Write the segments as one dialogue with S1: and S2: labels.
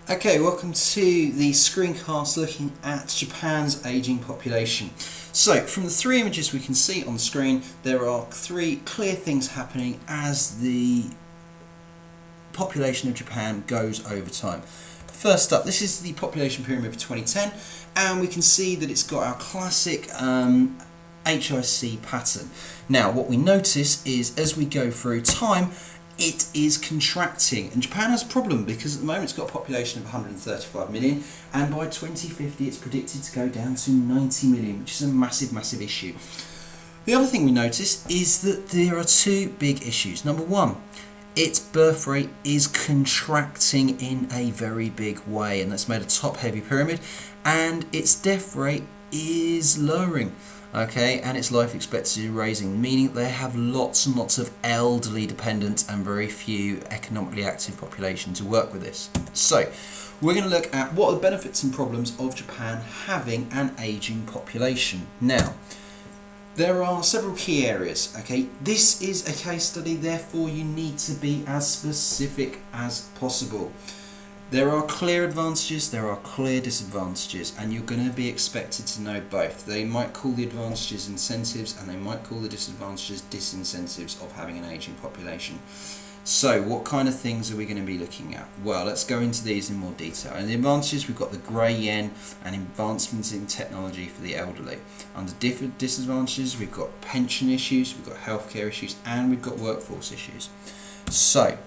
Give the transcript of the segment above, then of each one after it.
S1: Okay, welcome to the screencast looking at Japan's ageing population. So, from the three images we can see on the screen, there are three clear things happening as the population of Japan goes over time. First up, this is the population pyramid for 2010, and we can see that it's got our classic HIC pattern. Now, what we notice is as we go through time, it is contracting, and Japan has a problem because at the moment it's got a population of 135 million, and by 2050 it's predicted to go down to 90 million, which is a massive issue. The other thing we notice is that there are two big issues. Number one, its birth rate is contracting in a very big way, and that's made a top-heavy pyramid, and its death rate is lowering. Okay, and its life expectancy is raising, meaning they have lots and lots of elderly dependents and very few economically active population to work with this. So, we're going to look at what are the benefits and problems of Japan having an ageing population. Now, there are several key areas. Okay, this is a case study, therefore you need to be as specific as possible. There are clear advantages, there are clear disadvantages, and you're going to be expected to know both. They might call the advantages incentives, and they might call the disadvantages disincentives of having an ageing population. So, what kind of things are we going to be looking at? Well, let's go into these in more detail. In the advantages, we've got the grey yen and advancements in technology for the elderly. Under different disadvantages, we've got pension issues, we've got healthcare issues, and we've got workforce issues. So,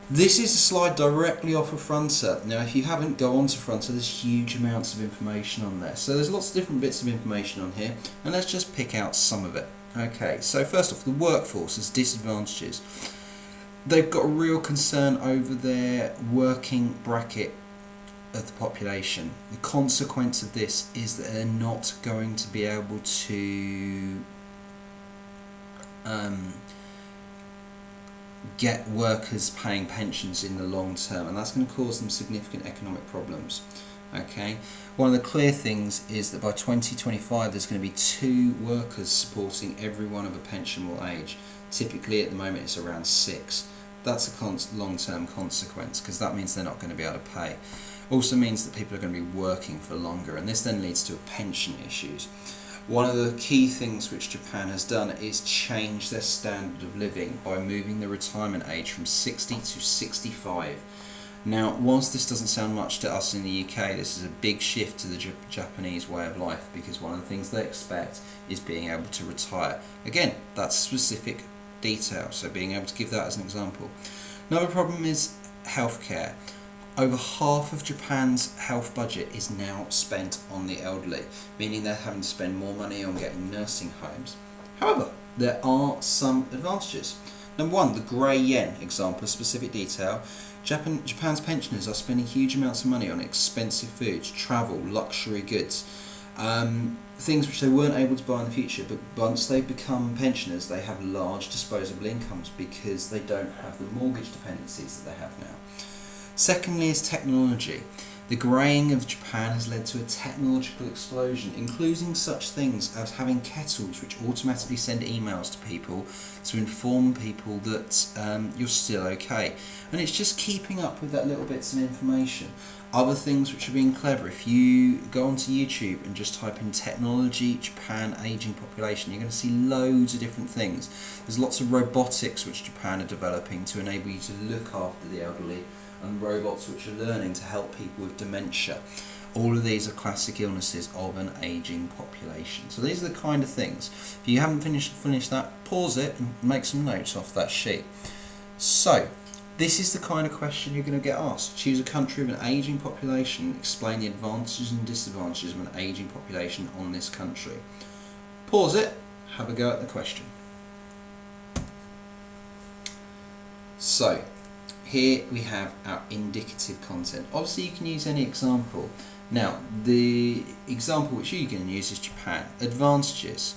S1: this is a slide directly off of Fronter. Now, if you haven't, go on to Fronter. There's huge amounts of information on there. So there's lots of different bits of information on here, and let's just pick out some of it. Okay, so first off, the workforce has disadvantages. They've got a real concern over their working bracket of the population. The consequence of this is that they're not going to be able to get workers paying pensions in the long term, and that's going to cause them significant economic problems. Okay, one of the clear things is that by 2025 there's going to be 2 workers supporting everyone of a pensionable age. Typically at the moment it's around 6. That's a long-term consequence, because that means they're not going to be able to pay. Also means that people are going to be working for longer, and this then leads to pension issues. One of the key things which Japan has done is change their standard of living by moving the retirement age from 60 to 65. Now, whilst this doesn't sound much to us in the UK, this is a big shift to the Japanese way of life, because one of the things they expect is being able to retire. Again, that's specific detail, so being able to give that as an example. Another problem is healthcare. Over half of Japan's health budget is now spent on the elderly, meaning they're having to spend more money on getting nursing homes. However, there are some advantages. Number one, the grey yen example, specific detail. Japan's pensioners are spending huge amounts of money on expensive foods, travel, luxury goods, things which they weren't able to buy in the future, but once they become pensioners they have large disposable incomes because they don't have the mortgage dependencies that they have now. Secondly is technology. The greying of Japan has led to a technological explosion, including such things as having kettles which automatically send emails to people to inform people that you're still okay. And it's just keeping up with that little bits of information. Other things which are being clever, if you go onto YouTube and just type in technology, Japan, ageing population, you're going to see loads of different things. There's lots of robotics which Japan are developing to enable you to look after the elderly, and robots which are learning to help people with dementia. All of these are classic illnesses of an ageing population. So these are the kind of things. If you haven't finished that, pause it and make some notes off that sheet. So, this is the kind of question you're going to get asked. Choose a country with an ageing population, explain the advantages and disadvantages of an ageing population on this country. Pause it, have a go at the question. So, here we have our indicative content. Obviously you can use any example. Now, the example which you're going to use is Japan. Advantages.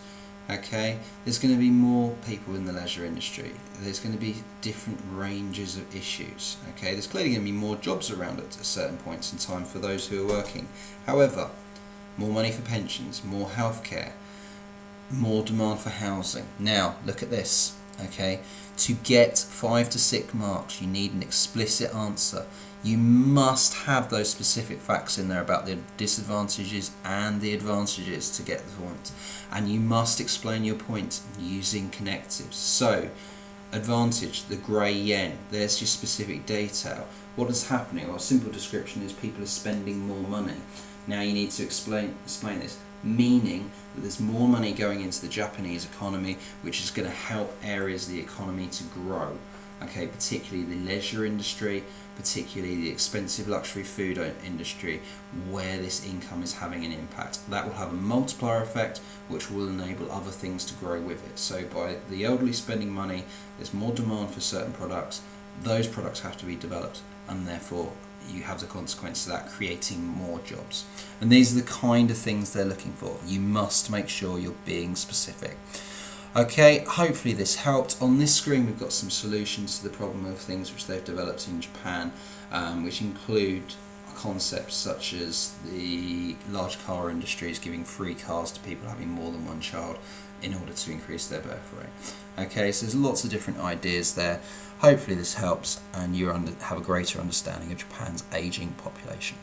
S1: Okay, there's going to be more people in the leisure industry. There's going to be different ranges of issues. Okay, there's clearly going to be more jobs around at certain points in time for those who are working. However, more money for pensions, more healthcare, more demand for housing. Now, look at this. Okay, to get 5 to 6 marks, you need an explicit answer. You must have those specific facts in there about the disadvantages and the advantages to get the point. And you must explain your point using connectives. So, advantage, the grey yen, there's your specific detail. What is happening? Well, a simple description is people are spending more money. Now you need to explain this, meaning that there's more money going into the Japanese economy, which is going to help areas of the economy to grow. Okay, particularly the leisure industry, particularly the expensive luxury food industry, where this income is having an impact. That will have a multiplier effect, which will enable other things to grow with it. So by the elderly spending money, there's more demand for certain products. Those products have to be developed, and therefore you have the consequence of that creating more jobs. And these are the kind of things they're looking for. You must make sure you're being specific. Okay, hopefully this helped. On this screen we've got some solutions to the problem of things which they've developed in Japan, which include concepts such as the large car industry is giving free cars to people having more than one child in order to increase their birth rate. Okay, so there's lots of different ideas there. Hopefully this helps and you have a greater understanding of Japan's ageing population.